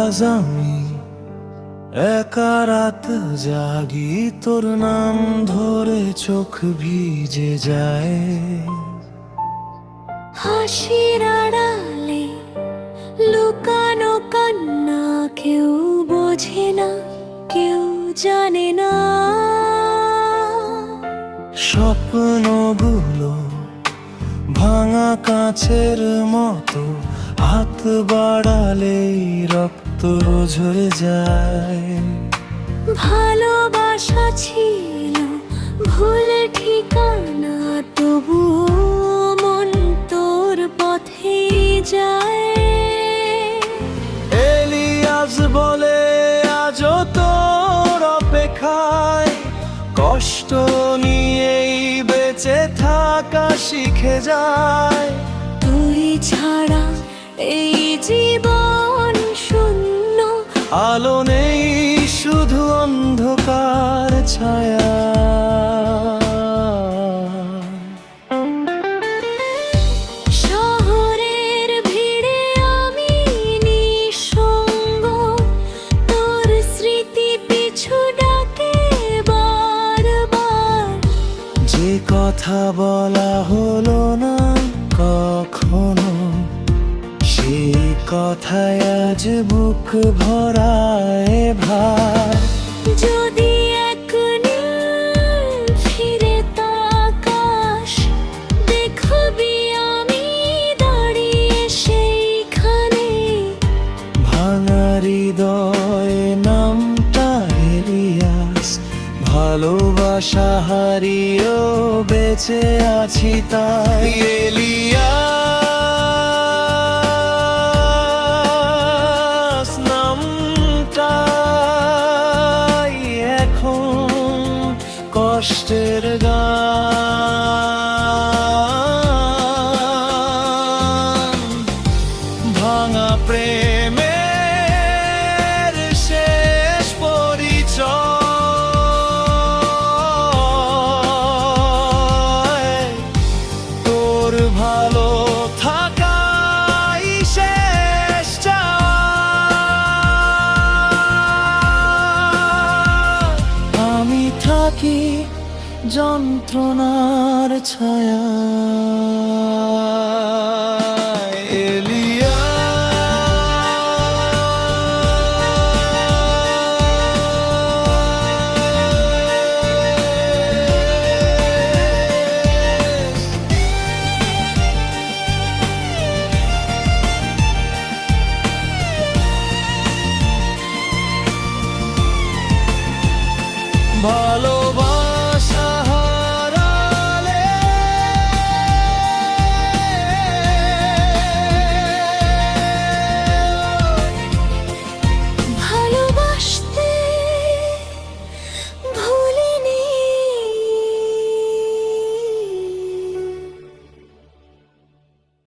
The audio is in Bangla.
আজ আমি একা রাত জাগি, তোর নাম ধরে চোখ ভিজে যায়। হাসির আড়ালে লুকানো কান্না, কেউ বোঝে না, কেউ জানে না। স্বপ্নগুলো ভাঙা কাঁচের মতো, হাত বাড়ালেই রক্ত ঝরে যায়। ভালোবাসা ছিল ভুল ঠিকানা, তবুও মন তোর পথে যায়। এলিয়াস বলে আজও তোর অপেক্ষায়, কষ্ট নিয়েই বেঁচে থাকা শিখে যায়। তুই ছাড়া এই জীবন শূন্য, আলো নেই, শুধু অন্ধকার ছায়া। শহরের ভিড়ে আমি নিঃসঙ্গ, তোর স্মৃতি পিছু ডাকে বারবার। যে কথা বলা হলো না কখনো, সেই কথায় আজ বুক ভরায় ভার। যদি একদিন ফিরে তাকাস, দেখবি আমি দাঁড়িয়ে সেইখানে। ভাঙা হৃদয় নামটা এলিয়াস, ভালোবাসা হারিয়েও বেঁচে আছি তাই। এলিয়াস নামটাই এখন কষ্টের গান। ভাঙা প্রেমের শেষ পরিচয়, তোর ভালো থাকাই শেষ চাওয়া। আমি থাকি যন্ত্রণার ছায়া।